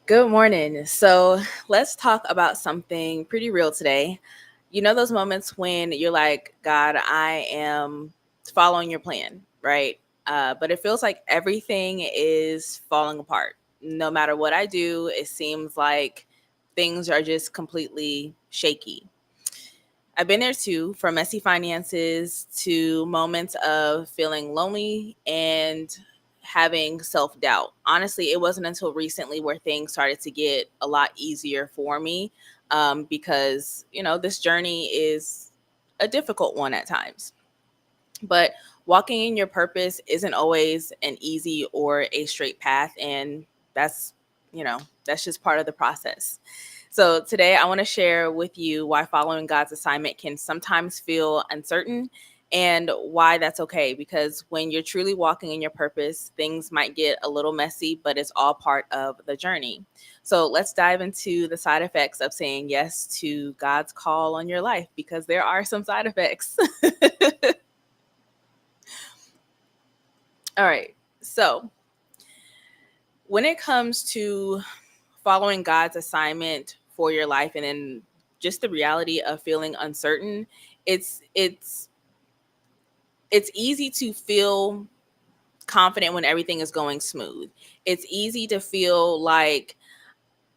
Good morning. So let's talk about something pretty real today. You know, those moments when you're like, God, I am following your plan, right? But it feels like everything is falling apart. No matter what I do, it seems like things are just completely shaky. I've been there too, from messy finances to moments of feeling lonely and having self doubt. Honestly, it wasn't until recently where things started to get a lot easier for me because, this journey is a difficult one at times. But walking in your purpose isn't always an easy or a straight path. And that's, that's just part of the process. So today I want to share with you why following God's assignment can sometimes feel uncertain and why that's okay. Because when you're truly walking in your purpose, things might get a little messy, but it's all part of the journey. So let's dive into the side effects of saying yes to God's call on your life, because there are some side effects. All right. So when it comes to following God's assignment for your life, and then just the reality of feeling uncertain, it's it's it's easy to feel confident when everything is going smooth. It's easy to feel like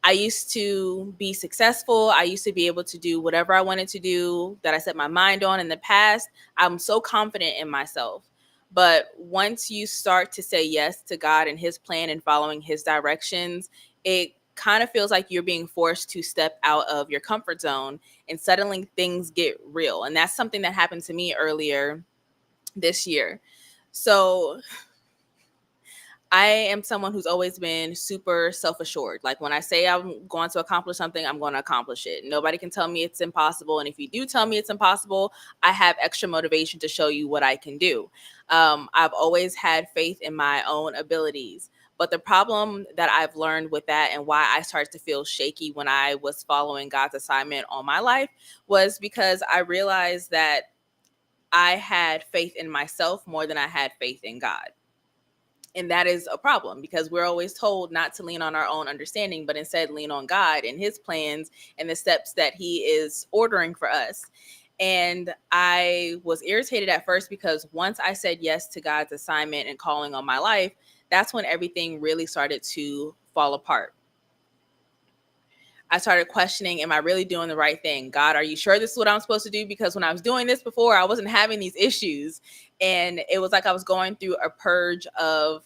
I used to be successful. I used to be able to do whatever I wanted to do that I set my mind on in the past. I'm so confident in myself. But once you start to say yes to God and his plan and following his directions, it kind of feels like you're being forced to step out of your comfort zone, and suddenly things get real. And that's something that happened to me earlier this year. So I am someone who's always been super self assured. Like when I say I'm going to accomplish something, I'm going to accomplish it. Nobody can tell me it's impossible. And if you do tell me it's impossible, I have extra motivation to show you what I can do. I've always had faith in my own abilities. But the problem that I've learned with that, and why I started to feel shaky when I was following God's assignment on my life, was because I realized that I had faith in myself more than I had faith in God. And that is a problem, because we're always told not to lean on our own understanding, but instead lean on God and his plans and the steps that he is ordering for us. And I was irritated at first, because once I said yes to God's assignment and calling on my life, that's when everything really started to fall apart. I started questioning, am I really doing the right thing? God, are you sure this is what I'm supposed to do? Because when I was doing this before, I wasn't having these issues. And it was like I was going through a purge of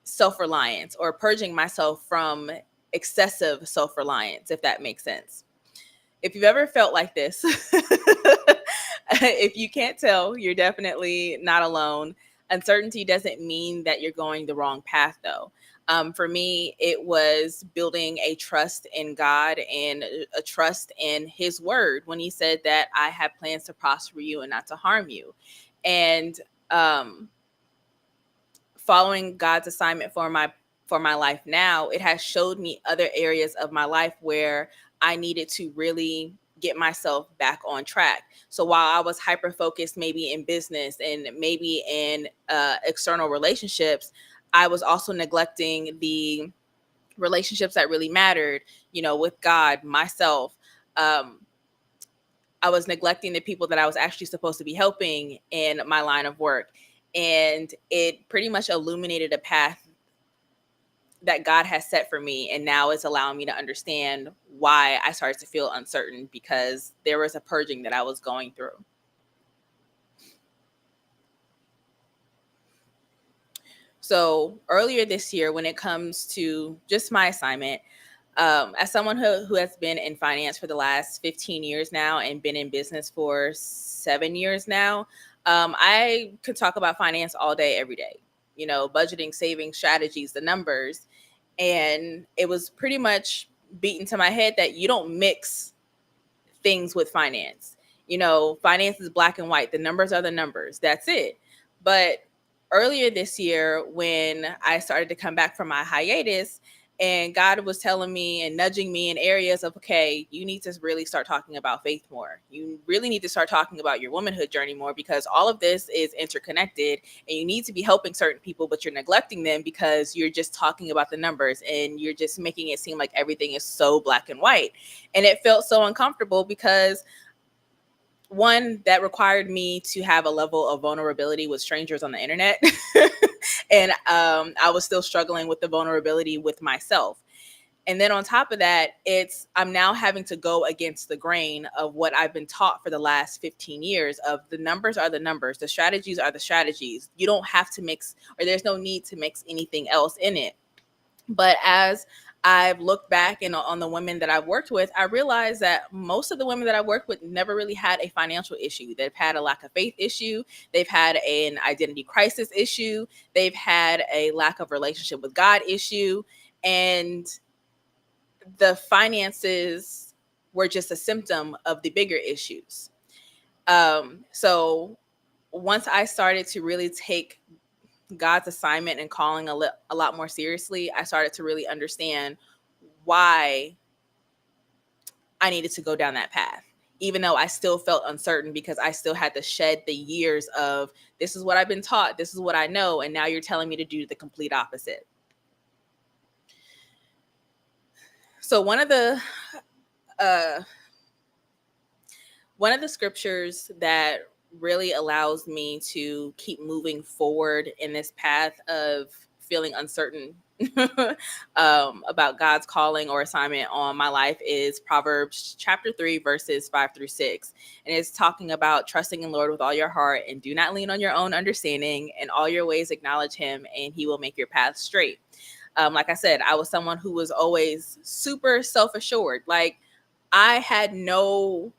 self-reliance, or purging myself from excessive self-reliance, if that makes sense. If you've ever felt like this, if you can't tell, you're definitely not alone. Uncertainty doesn't mean that you're going the wrong path, though. For me, it was building a trust in God and a trust in his word when he said that I have plans to prosper you and not to harm you. And um, following God's assignment for my life now, it has showed me other areas of my life where I needed to really get myself back on track. So while I was hyper focused maybe in business and maybe in external relationships, I was also neglecting the relationships that really mattered, with God, myself. Um, I was neglecting the people that I was actually supposed to be helping in my line of work. And it pretty much illuminated a path that God has set for me. And now it's allowing me to understand why I started to feel uncertain, because there was a purging that I was going through. So earlier this year, when it comes to just my assignment, as someone who has been in finance for the last 15 years now and been in business for 7 years now, I could talk about finance all day, every day. Budgeting, saving strategies, the numbers. And it was pretty much beaten to my head that you don't mix things with finance. Finance is black and white. The numbers are the numbers. That's it. But earlier this year, when I started to come back from my hiatus And God was telling me and nudging me in areas of, okay, you need to really start talking about faith more. You really need to start talking about your womanhood journey more, because all of this is interconnected, and you need to be helping certain people, but you're neglecting them because you're just talking about the numbers and you're just making it seem like everything is so black and white. And it felt so uncomfortable because one, that required me to have a level of vulnerability with strangers on the internet. And I was still struggling with the vulnerability with myself. And then on top of that, I'm now having to go against the grain of what I've been taught for the last 15 years of the numbers are the numbers, the strategies are the strategies. You don't have to mix, or there's no need to mix anything else in it. But as I've looked back and on the women that I've worked with, I realized that most of the women that I worked with never really had a financial issue. They've had a lack of faith issue. They've had an identity crisis issue. They've had a lack of relationship with God issue. And the finances were just a symptom of the bigger issues. So once I started to really take God's assignment and calling a lot more seriously, I started to really understand why I needed to go down that path, even though I still felt uncertain because I still had to shed the years of, this is what I've been taught, this is what I know, and now you're telling me to do the complete opposite. So uh, one of the scriptures that really allows me to keep moving forward in this path of feeling uncertain about God's calling or assignment on my life is Proverbs chapter 3, verses 5-6. And it's talking about trusting in Lord with all your heart and do not lean on your own understanding. In all your ways acknowledge him and he will make your path straight. Like I said, I was someone who was always super self-assured. Like, I had no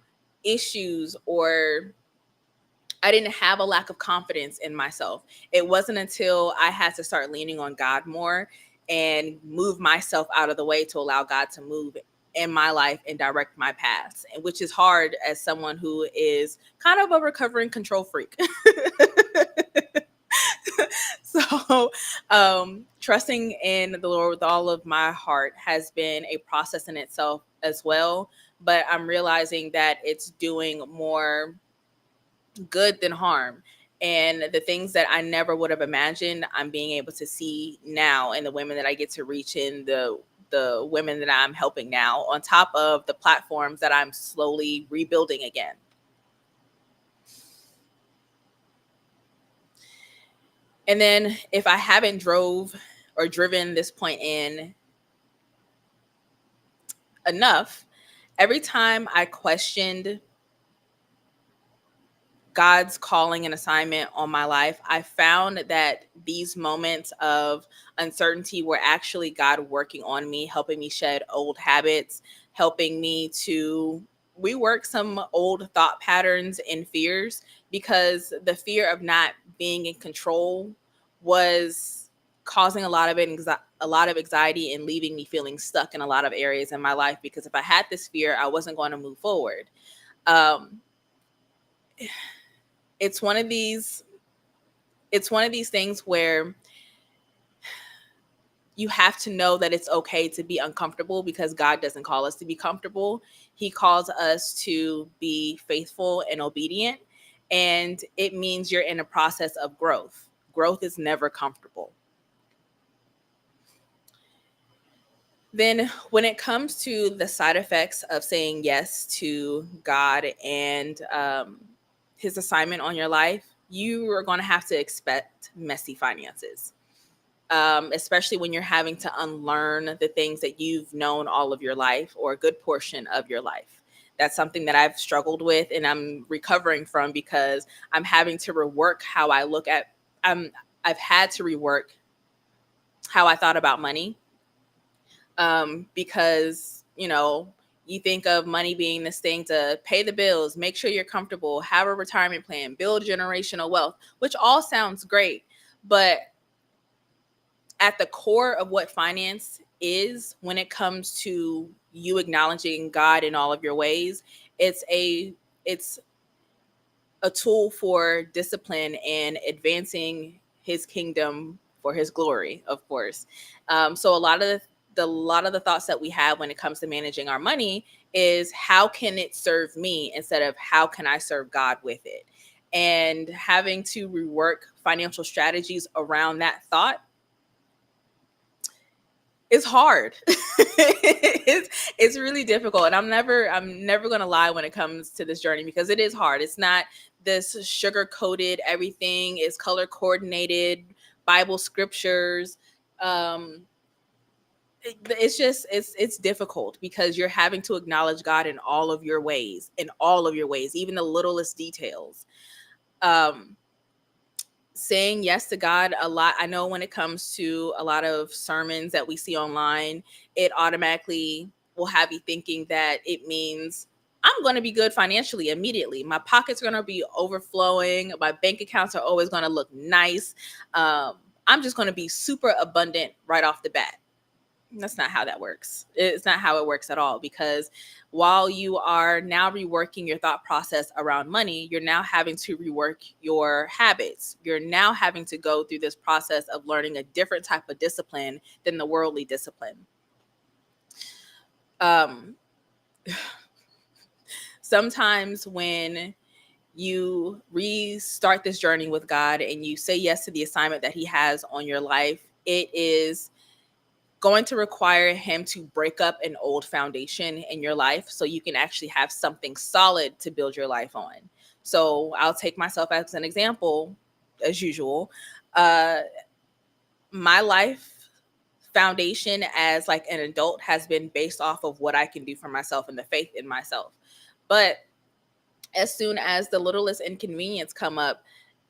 issues, or I didn't have a lack of confidence in myself. It wasn't until I had to start leaning on God more and move myself out of the way to allow God to move in my life and direct my paths, and which is hard as someone who is kind of a recovering control freak. So trusting in the Lord with all of my heart has been a process in itself as well. But I'm realizing that it's doing more good than harm. And the things that I never would have imagined, I'm being able to see now, and the women that I get to reach, in the women that I'm helping now, on top of the platforms that I'm slowly rebuilding again. And then if I haven't driven this point in enough, every time I questioned God's calling and assignment on my life, I found that these moments of uncertainty were actually God working on me, helping me shed old habits, helping me to rework some old thought patterns and fears, because the fear of not being in control was causing a lot of anxiety and leaving me feeling stuck in a lot of areas in my life, because if I had this fear, I wasn't going to move forward. Um, it's one of these things where you have to know that it's okay to be uncomfortable, because God doesn't call us to be comfortable. He calls us to be faithful and obedient, and it means you're in a process of growth. Growth is never comfortable. Then when it comes to the side effects of saying yes to God and his assignment on your life, you are going to have to expect messy finances, especially when you're having to unlearn the things that you've known all of your life, or a good portion of your life. That's something that I've struggled with and I'm recovering from, because I'm having to rework how I look at, I've had to rework how I thought about money, because, you think of money being this thing to pay the bills, make sure you're comfortable, have a retirement plan, build generational wealth, which all sounds great. But at the core of what finance is, when it comes to you acknowledging God in all of your ways, it's a tool for discipline and advancing his kingdom for his glory, of course. So a lot of the lot of the thoughts that we have when it comes to managing our money is how can it serve me instead of how can I serve God with it? And having to rework financial strategies around that thought is hard. It's really difficult. And I'm never gonna lie when it comes to this journey because it is hard. It's not this sugar coated, everything is color coordinated, Bible scriptures. Um, it's just it's difficult because you're having to acknowledge God in all of your ways, even the littlest details. Um, saying yes to God a lot. I know when it comes to a lot of sermons that we see online, it automatically will have you thinking that it means I'm going to be good financially immediately. My pockets are going to be overflowing. My bank accounts are always going to look nice. I'm just going to be super abundant right off the bat. That's not how that works. It's not how it works at all, because while you are now reworking your thought process around money, you're now having to rework your habits. You're now having to go through this process of learning a different type of discipline than the worldly discipline. Um, Sometimes when you restart this journey with God and you say yes to the assignment that He has on your life, it is going to require Him to break up an old foundation in your life so you can actually have something solid to build your life on. So I'll take myself as an example, as usual. Uh, my life foundation as like an adult has been based off of what I can do for myself and the faith in myself. But as soon as the littlest inconvenience come up,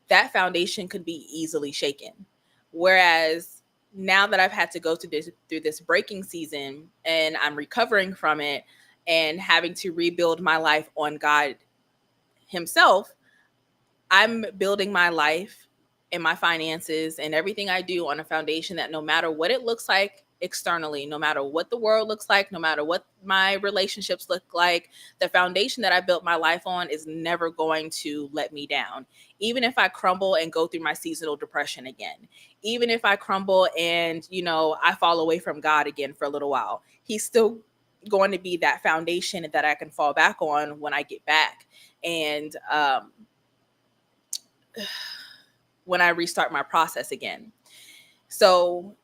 that foundation could be easily shaken. Whereas now that I've had to go through this breaking season and I'm recovering from it and having to rebuild my life on God Himself, I'm building my life and my finances and everything I do on a foundation that no matter what it looks like externally, no matter what the world looks like, no matter what my relationships look like, the foundation that I built my life on is never going to let me down. Even if I crumble and go through my seasonal depression again, even if I crumble and, I fall away from God again for a little while, He's still going to be that foundation that I can fall back on when I get back. And, when I restart my process again. So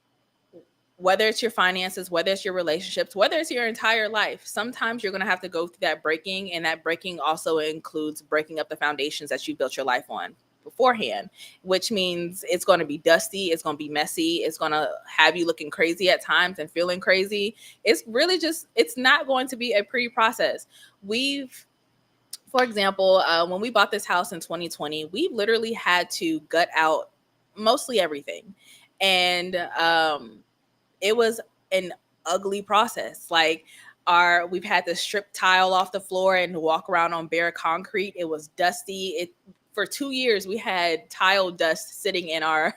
whether it's your finances, whether it's your relationships, whether it's your entire life, sometimes you're going to have to go through that breaking. And that breaking also includes breaking up the foundations that you built your life on beforehand, which means it's going to be dusty. It's going to be messy. It's going to have you looking crazy at times and feeling crazy. It's really it's not going to be a pretty process. For example, when we bought this house in 2020, we literally had to gut out mostly everything. And it was an ugly process. Like, we've had to strip tile off the floor and walk around on bare concrete. It was dusty. For 2 years we had tile dust sitting in our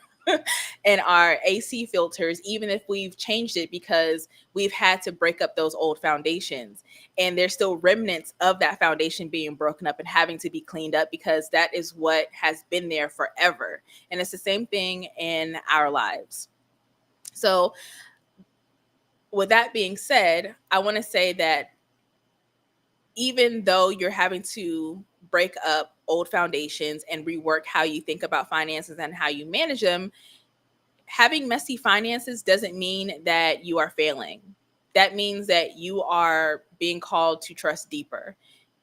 in our AC filters, even if we've changed it, because we've had to break up those old foundations. And there's still remnants of that foundation being broken up and having to be cleaned up, because that is what has been there forever. And it's the same thing in our lives. So, with that being said, I want to say that even though you're having to break up old foundations and rework how you think about finances and how you manage them, having messy finances doesn't mean that you are failing. That means that you are being called to trust deeper.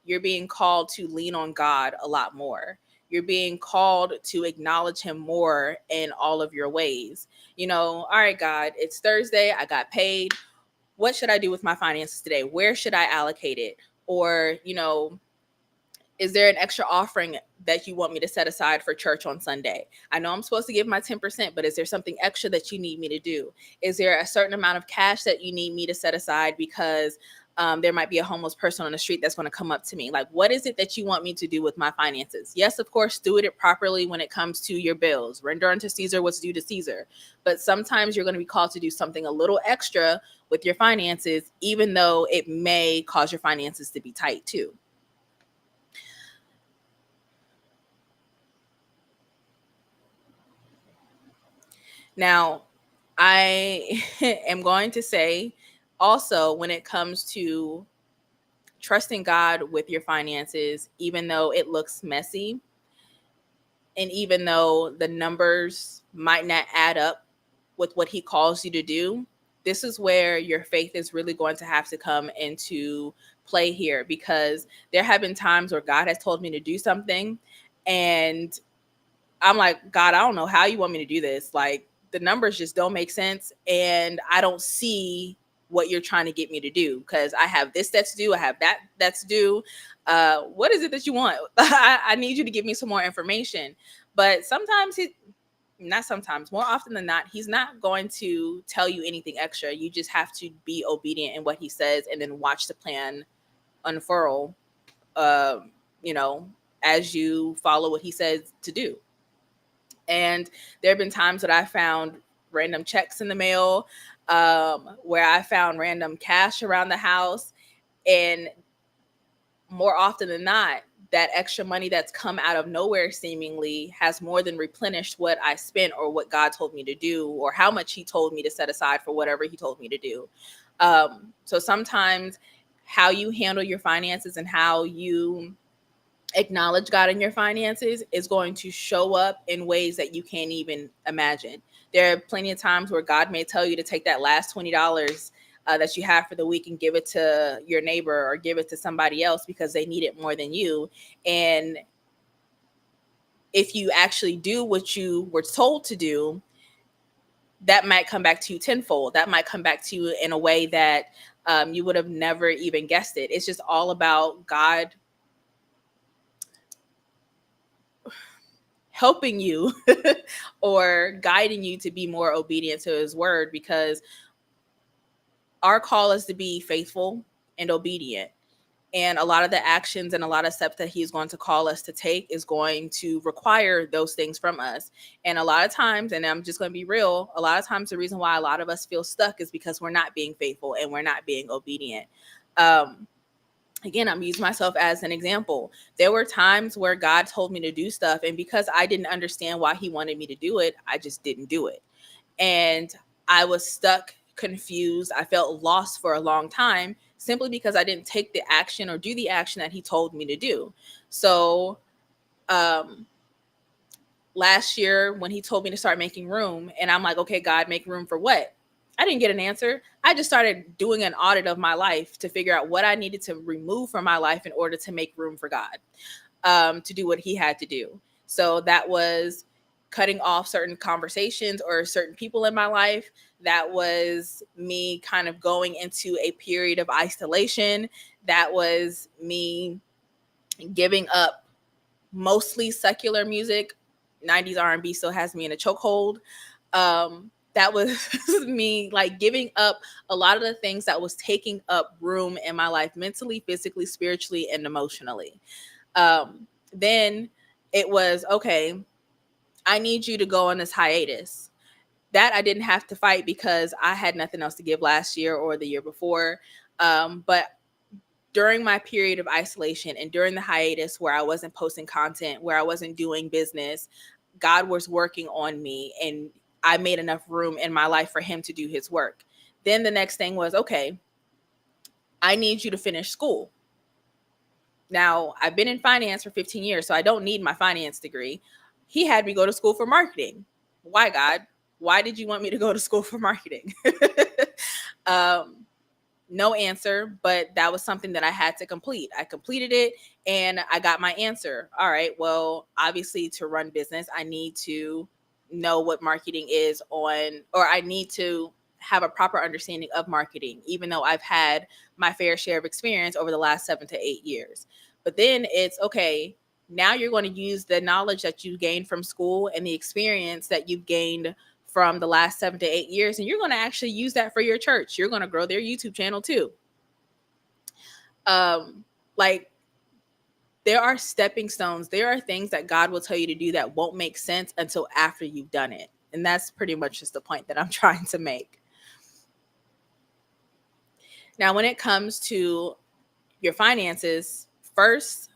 You're being called to lean on God a lot more. You're being called to acknowledge Him more in all of your ways. All right, God, it's Thursday. I got paid. What should I do with my finances today? Where should I allocate it? Or, is there an extra offering that you want me to set aside for church on Sunday? I know I'm supposed to give my 10%, but is there something extra that you need me to do? Is there a certain amount of cash that you need me to set aside because there might be a homeless person on the street that's going to come up to me? Like, what is it that you want me to do with my finances? Yes, of course, steward it properly when it comes to your bills. Render unto Caesar what's due to Caesar. But sometimes you're going to be called to do something a little extra with your finances, even though it may cause your finances to be tight too. Now, I am going to say also, when it comes to trusting God with your finances, even though it looks messy, and even though the numbers might not add up with what he calls you to do, this is where your faith is really going to have to come into play here, because there have been times where God has told me to do something and I'm like, God, I don't know how you want me to do this. Like, the numbers just don't make sense. And I don't see what you're trying to get me to do, because I have this that's due. I have that that's due. What is it that you want? I need you to give me some more information. But sometimes not sometimes, more often than not, he's not going to tell you anything extra. You just have to be obedient in what he says and then watch the plan unfurl, uh, you know, as you follow what he says to do. And there have been times that I found random checks in the mail, where I found random cash around the house. And more often than not, that extra money that's come out of nowhere seemingly has more than replenished what I spent or what God told me to do, or how much he told me to set aside for whatever he told me to do. So sometimes how you handle your finances and how you acknowledge God in your finances is going to show up in ways that you can't even imagine. There are plenty of times where God may tell you to take that last $20 that you have for the week and give it to your neighbor or give it to somebody else because they need it more than you. And if you actually do what you were told to do, that might come back to you tenfold. That might come back to you in a way that you would have never even guessed it. It's just all about God helping you or guiding you to be more obedient to his word, because our call is to be faithful and obedient. And a lot of the actions and a lot of steps that he's going to call us to take is going to require those things from us. And a lot of times, and I'm just going to be real, a lot of times the reason why a lot of us feel stuck is because we're not being faithful and we're not being obedient. Again, I'm using myself as an example. There were times where God told me to do stuff, and because I didn't understand why he wanted me to do it, I just didn't do it. And I was stuck, confused. I felt lost for a long time simply because I didn't take the action or do the action that he told me to do. So, um, last year when he told me to start making room, and I'm like, okay, God, make room for what? I didn't get an answer. I just started doing an audit of my life to figure out what I needed to remove from my life in order to make room for God, to do what he had to do. So that was cutting off certain conversations or certain people in my life. That was me kind of going into a period of isolation. That was me giving up mostly secular music. 90s R&B still has me in a chokehold. That was me like giving up a lot of the things that was taking up room in my life, mentally, physically, spiritually, and emotionally. Then it was, okay, I need you to go on this hiatus. That I didn't have to fight because I had nothing else to give last year or the year before. But during my period of isolation and during the hiatus where I wasn't posting content, where I wasn't doing business, God was working on me, and I made enough room in my life for him to do his work. Then the next thing was, okay, I need you to finish school. Now, I've been in finance for 15 years, so I don't need my finance degree. He had me go to school for marketing. Why, God? Why did you want me to go to school for marketing? um, no answer, but that was something that I had to complete. I completed it and I got my answer. All right, well, obviously, to run business, I need to know what marketing is on, or I need to have a proper understanding of marketing, even though I've had my fair share of experience over the last 7 to 8 years. But then it's okay, now you're going to use the knowledge that you gained from school and the experience that you've gained from the last 7 to 8 years, and you're going to actually use that for your church. You're going to grow their YouTube channel too. Like, there are stepping stones. There are things that God will tell you to do that won't make sense until after you've done it. And that's pretty much just the point that I'm trying to make. Now, when it comes to your finances, first,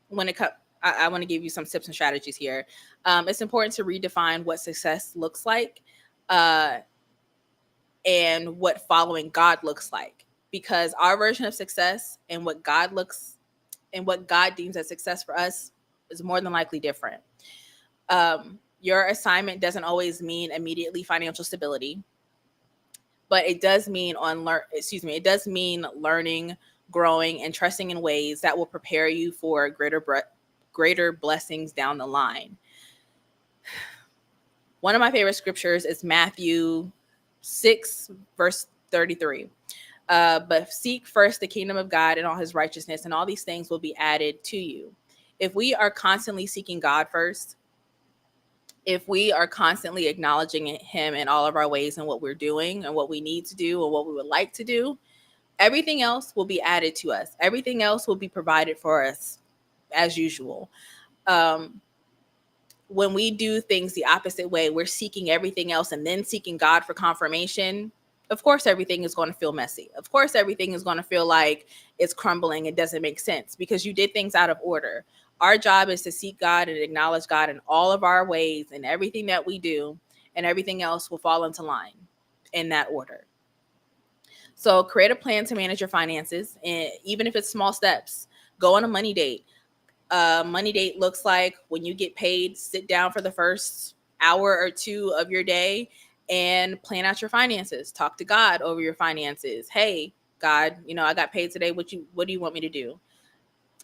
when it comes, I want to give you some tips and strategies here. It's important to redefine what success looks like. and what following God looks like, because our version of success and what God deems as success for us is more than likely different. Your assignment doesn't always mean immediately financial stability, but it does mean it does mean learning, growing, and trusting in ways that will prepare you for greater blessings down the line. One of my favorite scriptures is Matthew 6, verse 33. But seek first the kingdom of God and all his righteousness, and all these things will be added to you. If we are constantly seeking God first, if we are constantly acknowledging him in all of our ways and what we're doing and what we need to do and what we would like to do, everything else will be added to us. Everything else will be provided for us as usual. When we do things the opposite way, we're seeking everything else and then seeking God for confirmation. Of course, everything is going to feel messy. Of course, everything is going to feel like it's crumbling. It doesn't make sense because you did things out of order. Our job is to seek God and acknowledge God in all of our ways and everything that we do, and everything else will fall into line in that order. So create a plan to manage your finances, and even if it's small steps. Go on a money date. Money date looks like when you get paid, sit down for the first hour or two of your day and plan out your finances. Talk to God over your finances. Hey, God, I got paid today. What do you want me to do?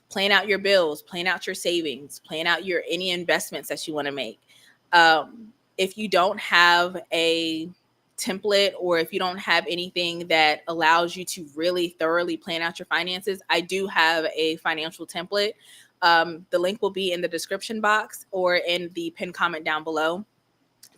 Plan out your bills, plan out your savings, plan out any investments that you want to make. If you don't have a template, or if you don't have anything that allows you to really thoroughly plan out your finances, I do have a financial template. The link will be in the description box or in the pinned comment down below,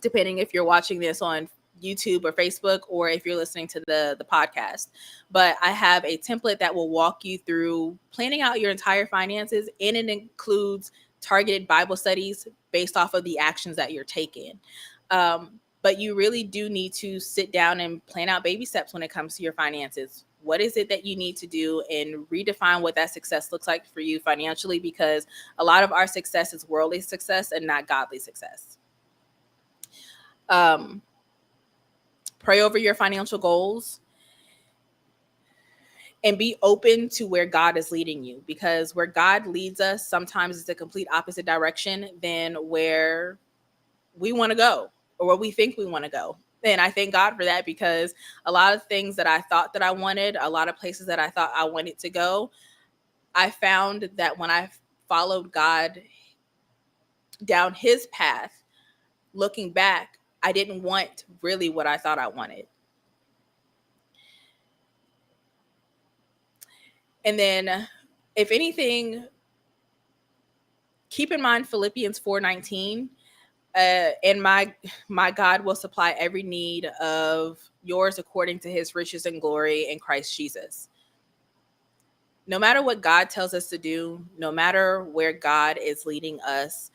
depending if you're watching this on YouTube or Facebook, or if you're listening to the podcast. But I have a template that will walk you through planning out your entire finances, and it includes targeted Bible studies based off of the actions that you're taking. But you really do need to sit down and plan out baby steps when it comes to your finances. What is it that you need to do, and redefine what that success looks like for you financially, because a lot of our success is worldly success and not godly success. Pray over your financial goals and be open to where God is leading you, because where God leads us sometimes is the complete opposite direction than where we want to go or where we think we want to go. And I thank God for that, because a lot of things that I thought that I wanted, a lot of places that I thought I wanted to go, I found that when I followed God down his path, looking back, I didn't want really what I thought I wanted. And then, if anything, keep in mind Philippians 4:19, and my God will supply every need of yours according to his riches and glory in Christ Jesus. No matter what God tells us to do, no matter where God is leading us,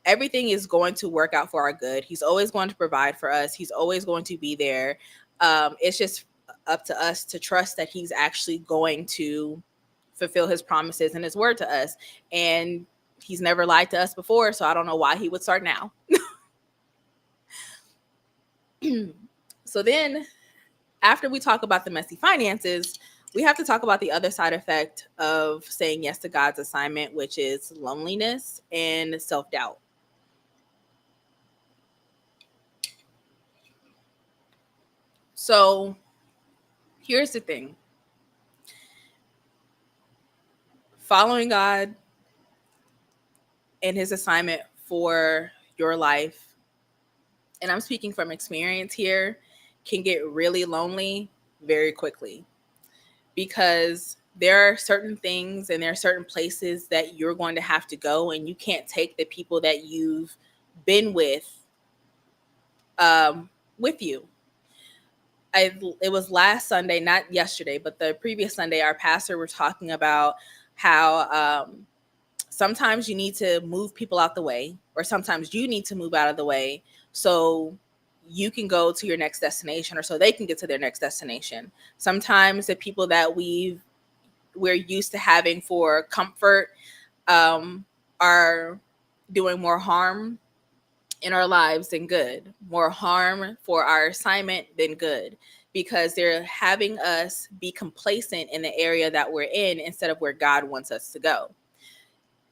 everything is going to work out for our good. He's always going to provide for us. He's always going to be there. It's just up to us to trust that he's actually going to fulfill his promises and his word to us. And he's never lied to us before, so I don't know why he would start now. So then, after we talk about the messy finances, we have to talk about the other side effect of saying yes to God's assignment, which is loneliness and self-doubt. So here's the thing. Following God and his assignment for your life, and I'm speaking from experience here, can get really lonely very quickly, because there are certain things and there are certain places that you're going to have to go, and you can't take the people that you've been with you. It was last Sunday, not yesterday, but the previous Sunday, our pastor was talking about how sometimes you need to move people out the way, or sometimes you need to move out of the way so you can go to your next destination, or so they can get to their next destination. Sometimes the people that we're used to having for comfort are doing more harm in our lives than good, more harm for our assignment than good, because they're having us be complacent in the area that we're in instead of where God wants us to go.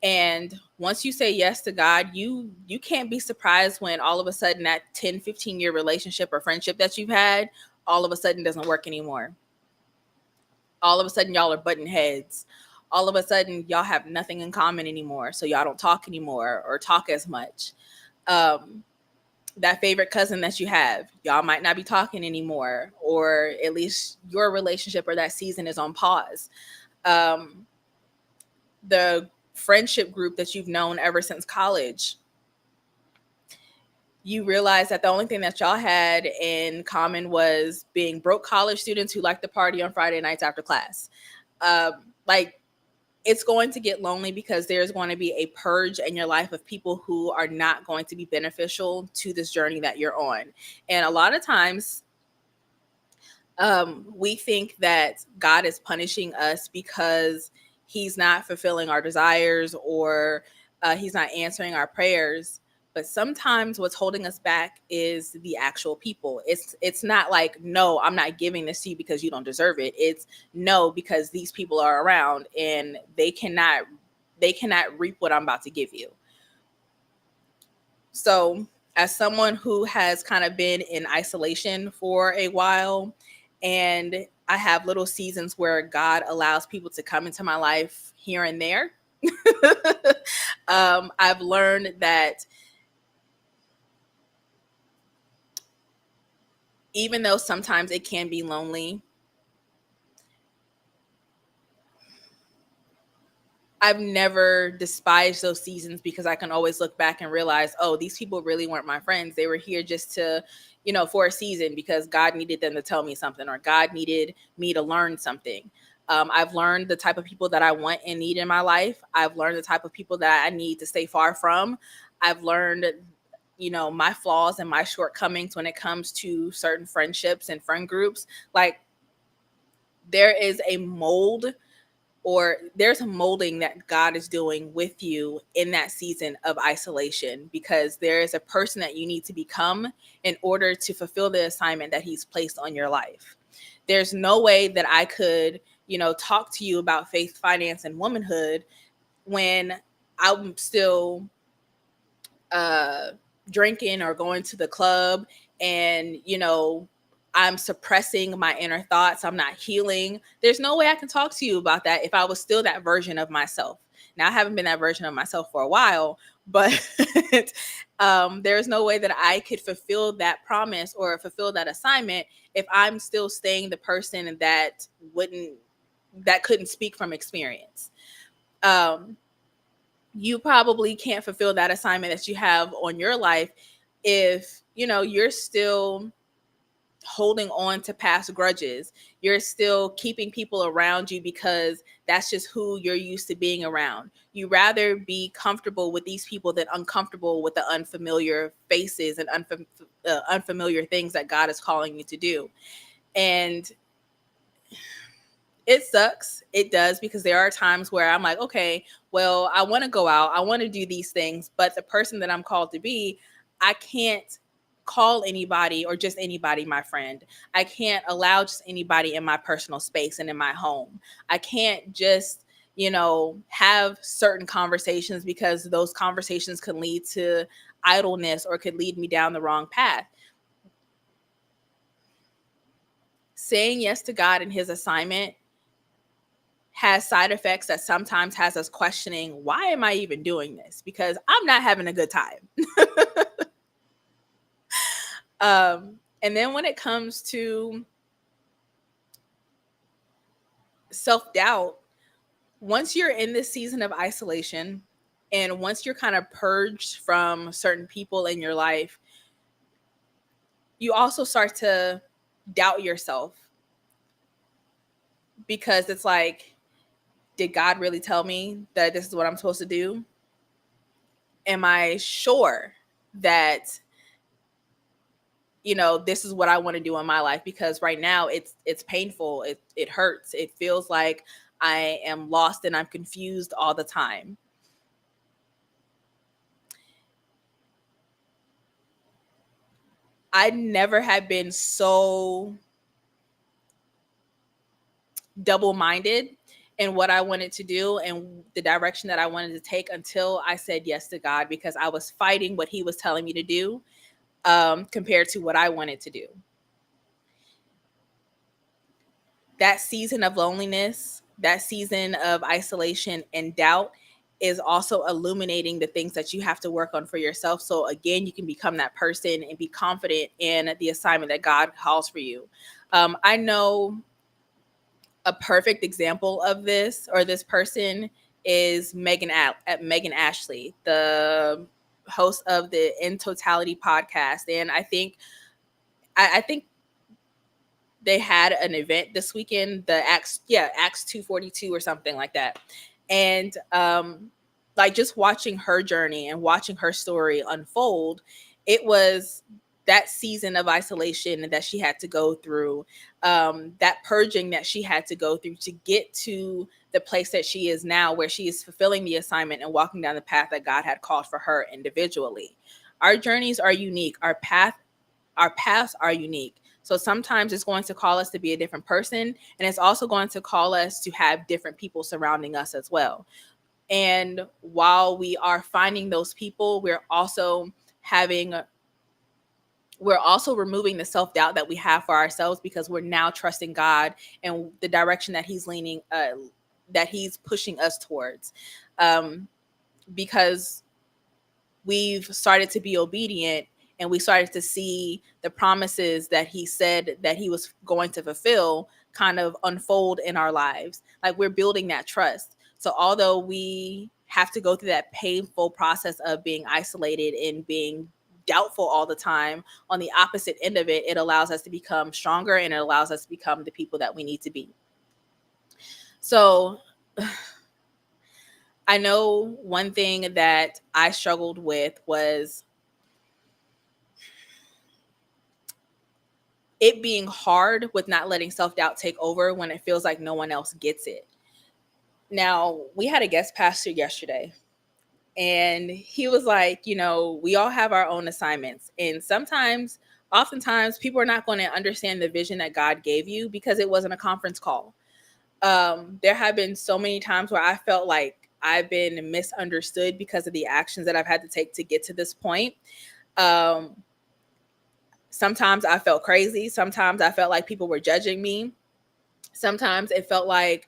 And once you say yes to God, you can't be surprised when all of a sudden that 10-15 year relationship or friendship that you've had all of a sudden doesn't work anymore. All of a sudden y'all are butting heads. All of a sudden y'all have nothing in common anymore, so y'all don't talk anymore or talk as much. That favorite cousin that you have, y'all might not be talking anymore, or at least your relationship or that season is on pause. The friendship group that you've known ever since college, you realize that the only thing that y'all had in common was being broke college students who like to party on Friday nights after class. Like, it's going to get lonely because there's going to be a purge in your life of people who are not going to be beneficial to this journey that you're on. And a lot of times, we think that God is punishing us because he's not fulfilling our desires, or he's not answering our prayers. But sometimes what's holding us back is the actual people. It's not like, no, I'm not giving this to you because you don't deserve it. It's no, because these people are around and they cannot reap what I'm about to give you. So, as someone who has kind of been in isolation for a while, and I have little seasons where God allows people to come into my life here and there, I've learned that even though sometimes it can be lonely, I've never despised those seasons, because I can always look back and realize, oh, these people really weren't my friends. They were here just to, for a season, because God needed them to tell me something, or God needed me to learn something. I've learned the type of people that I want and need in my life. I've learned the type of people that I need to stay far from. I've learned, my flaws and my shortcomings when it comes to certain friendships and friend groups. Like, there is a mold, or there's a molding that God is doing with you in that season of isolation, because there is a person that you need to become in order to fulfill the assignment that he's placed on your life. There's no way that I could, talk to you about faith, finance, and womanhood when I'm still uh, drinking or going to the club, and I'm suppressing my inner thoughts. I'm not healing. There's no way I can talk to you about that if I was still that version of myself. Now, I haven't been that version of myself for a while, but there's no way that I could fulfill that promise or fulfill that assignment if I'm still staying the person that couldn't speak from experience. You probably can't fulfill that assignment that you have on your life if you're still holding on to past grudges. You're still keeping people around you because that's just who you're used to being around. You rather be comfortable with these people than uncomfortable with the unfamiliar faces and unfamiliar things that God is calling you to do. And it sucks. It does, because there are times where I'm like, okay, well, I want to go out. I want to do these things, but the person that I'm called to be, I can't call anybody or just anybody my friend. I can't allow just anybody in my personal space and in my home. I can't just, have certain conversations, because those conversations can lead to idleness or could lead me down the wrong path. Saying yes to God and his assignment has side effects that sometimes has us questioning, why am I even doing this? Because I'm not having a good time. And then when it comes to self-doubt, once you're in this season of isolation, and once you're kind of purged from certain people in your life, you also start to doubt yourself, because it's like, did God really tell me that this is what I'm supposed to do? Am I sure that this is what I want to do in my life? Because right now it's painful. It hurts. It feels like I am lost and I'm confused all the time. I never had been so double-minded in what I wanted to do and the direction that I wanted to take until I said yes to God, because I was fighting what he was telling me to do compared to what I wanted to do. That season of loneliness, that season of isolation and doubt is also illuminating the things that you have to work on for yourself. So again, you can become that person and be confident in the assignment that God calls for you. I know a perfect example of this, or this person, is Megan Ashley, the host of the In Totality podcast. And I think they had an event this weekend, the Acts 242 or something like that. And like just watching her journey and watching her story unfold, it was that season of isolation that she had to go through, that purging that she had to go through to get to the place that she is now, where she is fulfilling the assignment and walking down the path that God had called for her individually. Our journeys are unique. Our paths are unique. So sometimes it's going to call us to be a different person, and it's also going to call us to have different people surrounding us as well. And while we are finding those people, we're also removing the self-doubt that we have for ourselves, because we're now trusting God and the direction that that he's pushing us towards. Because we've started to be obedient, and we started to see the promises that he said that he was going to fulfill kind of unfold in our lives. Like, we're building that trust. So although we have to go through that painful process of being isolated and being doubtful all the time, on the opposite end of it, it allows us to become stronger, and it allows us to become the people that we need to be. So I know one thing that I struggled with was it being hard with not letting self-doubt take over when it feels like no one else gets it. Now, we had a guest pastor yesterday, and he was like, we all have our own assignments. And oftentimes, people are not going to understand the vision that God gave you because it wasn't a conference call. There have been so many times where I felt like I've been misunderstood because of the actions that I've had to take to get to this point. Sometimes I felt crazy. Sometimes I felt like people were judging me. Sometimes it felt like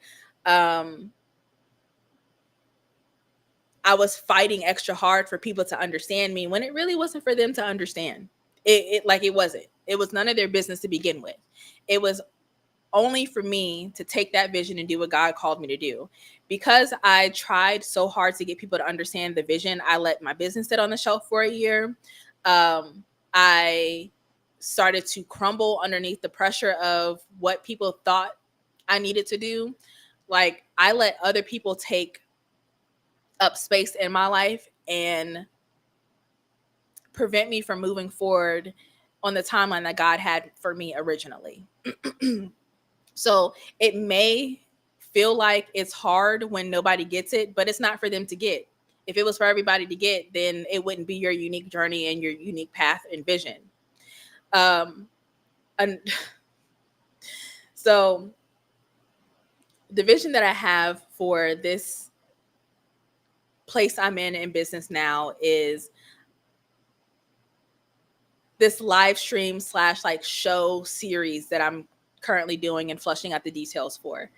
I was fighting extra hard for people to understand me, when it really wasn't for them to understand. It wasn't. It was none of their business to begin with. It was only for me to take that vision and do what God called me to do. Because I tried so hard to get people to understand the vision, I let my business sit on the shelf for a year. I started to crumble underneath the pressure of what people thought I needed to do. Like, I let other people take up space in my life and prevent me from moving forward on the timeline that God had for me originally. So it may feel like it's hard when nobody gets it, but it's not for them to get. If it was for everybody to get, then it wouldn't be your unique journey and your unique path and vision. And so the vision that I have for this place I'm in business now is this live stream / like show series that I'm currently doing and flushing out the details for.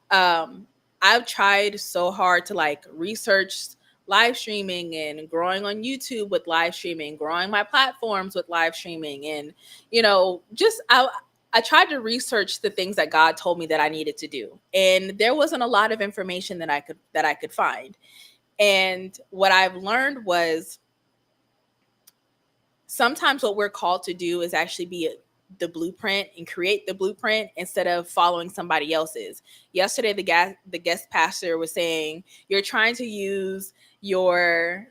I've tried so hard to like research live streaming and growing on YouTube with live streaming, growing my platforms with live streaming, and just I tried to research the things that God told me that I needed to do, and there wasn't a lot of information that I could find. And what I've learned was sometimes what we're called to do is actually be the blueprint and create the blueprint instead of following somebody else's. Yesterday, the guest pastor was saying, you're trying to use your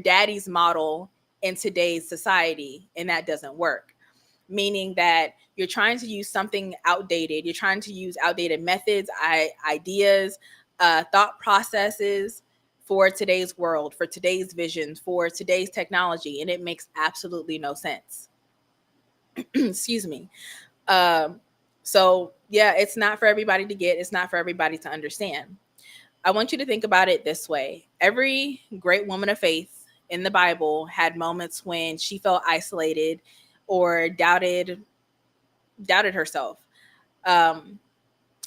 daddy's model in today's society, and that doesn't work. Meaning that you're trying to use something outdated. You're trying to use outdated methods, ideas, thought processes for today's world, for today's vision, for today's technology, and it makes absolutely no sense. Excuse me. Um, so yeah, it's not for everybody to get, it's not for everybody to understand. I want you to think about it this way. Every great woman of faith in the Bible had moments when she felt isolated or doubted herself. Um,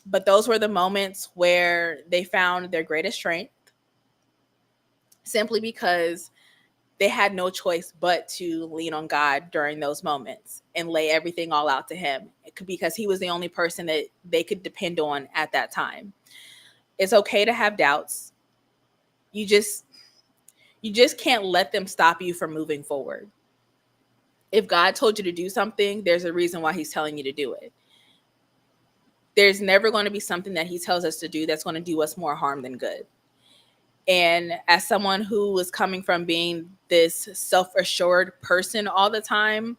but those were the moments where they found their greatest strength simply because they had no choice but to lean on God during those moments and lay everything all out to him because he was the only person that they could depend on at that time. It's okay to have doubts. You just can't let them stop you from moving forward. If God told you to do something, there's a reason why he's telling you to do it. There's never going to be something that he tells us to do that's going to do us more harm than good. And as someone who was coming from being this self-assured person all the time,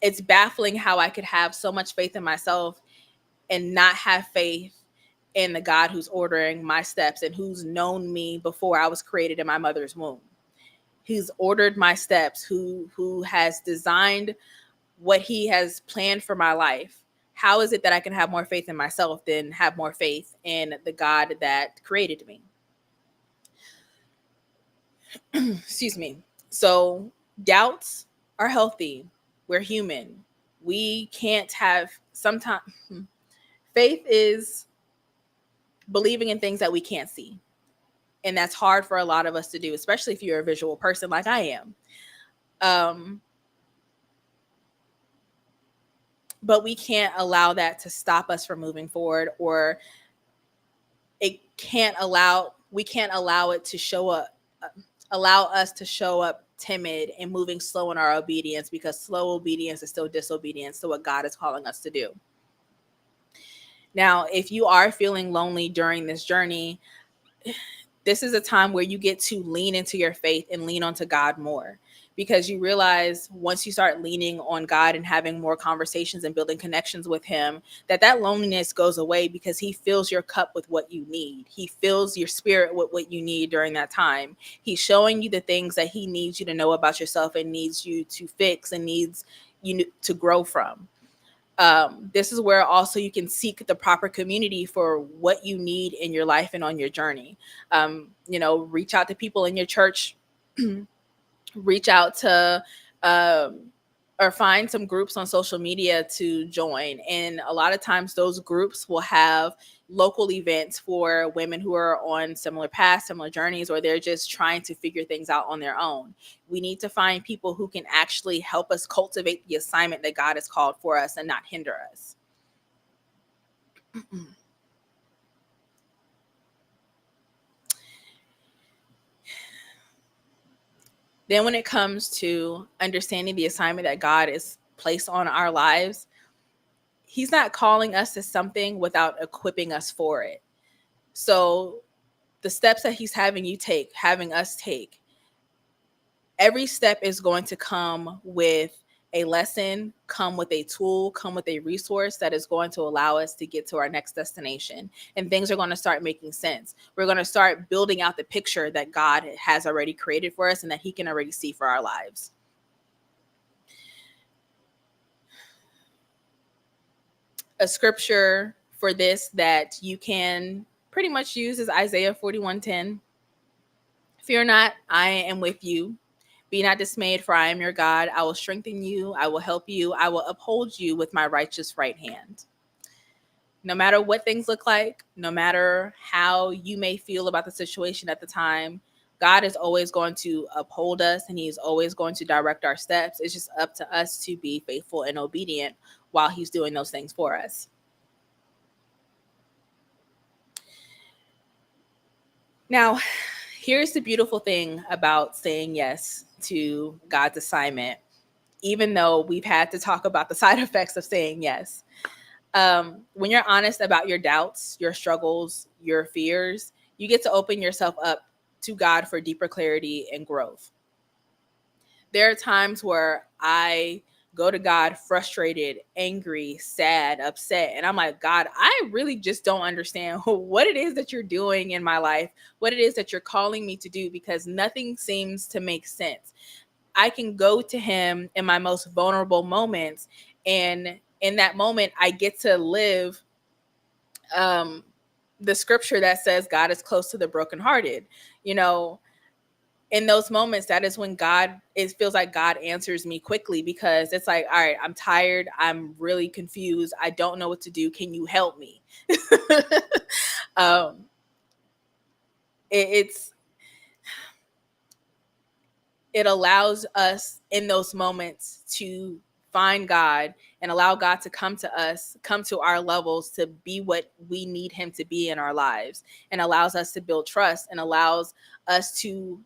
it's baffling how I could have so much faith in myself and not have faith in the God who's ordering my steps and who's known me before I was created in my mother's womb. Who's ordered my steps, who has designed what he has planned for my life. How is it that I can have more faith in myself than have more faith in the God that created me? Excuse me. So doubts are healthy. We're human. We can't have sometimes faith is believing in things that we can't see. And that's hard for a lot of us to do, especially if you're a visual person like I am. But we can't allow that to stop us from moving forward, or we can't allow it to show up, allow us to show up timid and moving slow in our obedience, because slow obedience is still disobedience to what God is calling us to do. Now, if you are feeling lonely during this journey, this is a time where you get to lean into your faith and lean onto God more, because you realize once you start leaning on God and having more conversations and building connections with him, that loneliness goes away, because he fills your cup with what you need. He fills your spirit with what you need during that time. He's showing you the things that he needs you to know about yourself and needs you to fix and needs you to grow from. This is where also you can seek the proper community for what you need in your life and on your journey. Reach out to people in your church, reach out to, or find some groups on social media to join. And a lot of times those groups will have local events for women who are on similar paths, similar journeys, or they're just trying to figure things out on their own. We need to find people who can actually help us cultivate the assignment that God has called for us and not hinder us. Then when it comes to understanding the assignment that God has placed on our lives, he's not calling us to something without equipping us for it. So the steps that he's having us take, every step is going to come with a lesson, come with a tool, come with a resource that is going to allow us to get to our next destination. And things are going to start making sense. We're going to start building out the picture that God has already created for us and that he can already see for our lives. A scripture for this that you can pretty much use is Isaiah 41:10. Fear not, I am with you. Be not dismayed, for I am your God. I will strengthen you. I will help you. I will uphold you with my righteous right hand. No matter what things look like, no matter how you may feel about the situation at the time, God is always going to uphold us and he's always going to direct our steps. It's just up to us to be faithful and obedient while he's doing those things for us. Now, here's the beautiful thing about saying yes to God's assignment, even though we've had to talk about the side effects of saying yes. When you're honest about your doubts, your struggles, your fears, you get to open yourself up to God for deeper clarity and growth. There are times where I go to God frustrated, angry, sad, upset. And I'm like, God, I really just don't understand what it is that you're doing in my life, what it is that you're calling me to do, because nothing seems to make sense. I can go to him in my most vulnerable moments, and in that moment I get to live the scripture that says God is close to the brokenhearted. You know, in those moments, that is when it feels like God answers me quickly, because it's like, all right, I'm tired, I'm really confused, I don't know what to do, can you help me? um it's it allows us in those moments to find God and allow God to come to us, come to our levels, to be what we need him to be in our lives, and allows us to build trust, and allows us to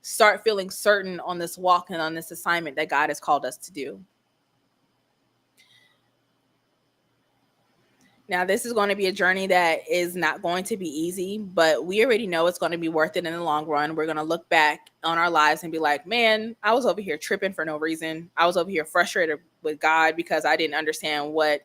start feeling certain on this walk and on this assignment that God has called us to do. Now, this is going to be a journey that is not going to be easy, but we already know it's going to be worth it in the long run. We're going to look back on our lives and be like, man, I was over here tripping for no reason. I was over here frustrated with God because I didn't understand what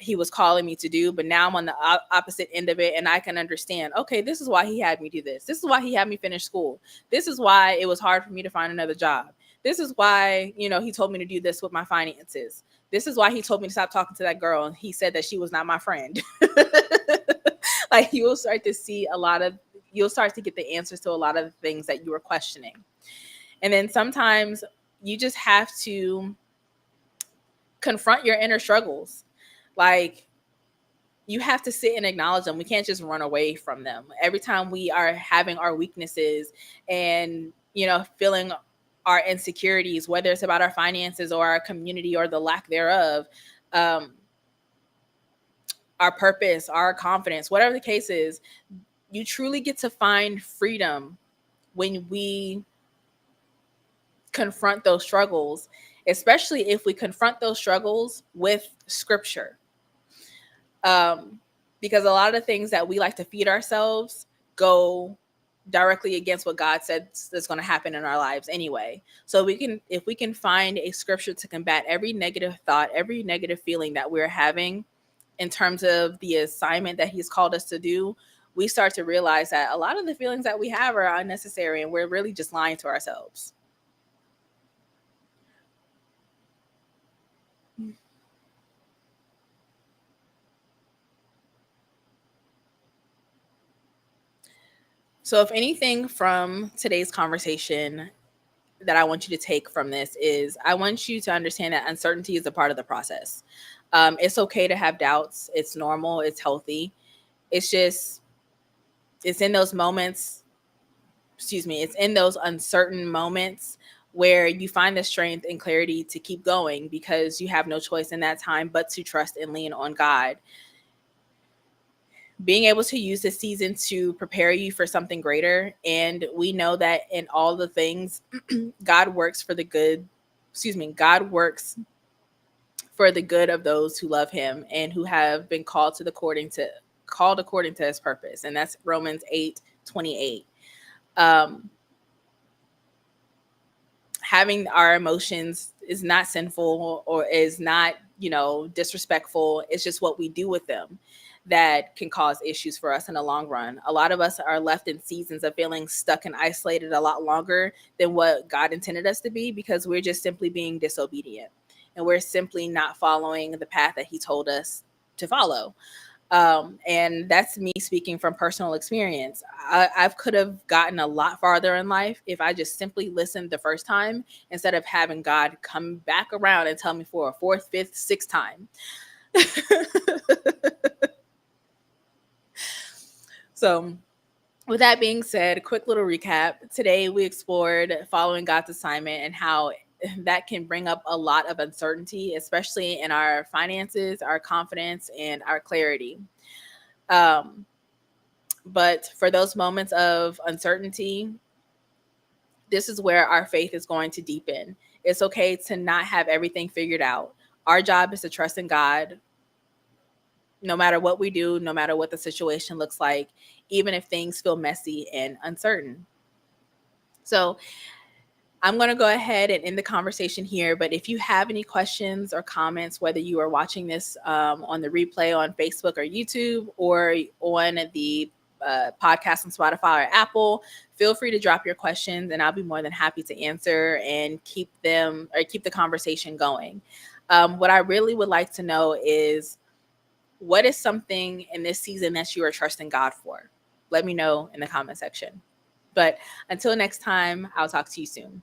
he was calling me to do. But now I'm on the opposite end of it, and I can understand, okay, this is why he had me do this. This is why he had me finish school. This is why it was hard for me to find another job. This is why, he told me to do this with my finances. This is why he told me to stop talking to that girl, and he said that she was not my friend. Like, you'll start to get the answers to a lot of the things that you were questioning. And then sometimes you just have to confront your inner struggles. Like, you have to sit and acknowledge them. We can't just run away from them. Every time we are having our weaknesses and, feeling our insecurities, whether it's about our finances or our community or the lack thereof, our purpose, our confidence, whatever the case is, you truly get to find freedom when we confront those struggles, especially if we confront those struggles with scripture. Because a lot of the things that we like to feed ourselves go directly against what God said is going to happen in our lives anyway. So if we can find a scripture to combat every negative thought, every negative feeling that we're having in terms of the assignment that he's called us to do, we start to realize that a lot of the feelings that we have are unnecessary, and we're really just lying to ourselves. So if anything from today's conversation that I want you to take from this is, I want you to understand that uncertainty is a part of the process. It's okay to have doubts. It's normal. It's healthy. It's just, it's in those moments, it's in those uncertain moments where you find the strength and clarity to keep going, because you have no choice in that time but to trust and lean on God. Being able to use this season to prepare you for something greater. And we know that in all the things, God works for the good. God works for the good of those who love him and who have been called according to his purpose. And that's Romans 8:28. Having our emotions is not sinful or is not, disrespectful. It's just what we do with them that can cause issues for us in the long run. A lot of us are left in seasons of feeling stuck and isolated a lot longer than what God intended us to be, because we're just simply being disobedient, and we're simply not following the path that he told us to follow. And that's me speaking from personal experience. I could have gotten a lot farther in life if I just simply listened the first time, instead of having God come back around and tell me for a fourth, fifth, sixth time. So with that being said, a quick little recap. Today we explored following God's assignment and how that can bring up a lot of uncertainty, especially in our finances, our confidence, and our clarity. But for those moments of uncertainty, this is where our faith is going to deepen. It's okay to not have everything figured out. Our job is to trust in God, no matter what we do, no matter what the situation looks like, even if things feel messy and uncertain. So I'm going to go ahead and end the conversation here. But if you have any questions or comments, whether you are watching this on the replay on Facebook or YouTube, or on the podcast on Spotify or Apple, feel free to drop your questions and I'll be more than happy to answer and keep the conversation going. What I really would like to know is, what is something in this season that you are trusting God for? Let me know in the comment section. But until next time, I'll talk to you soon.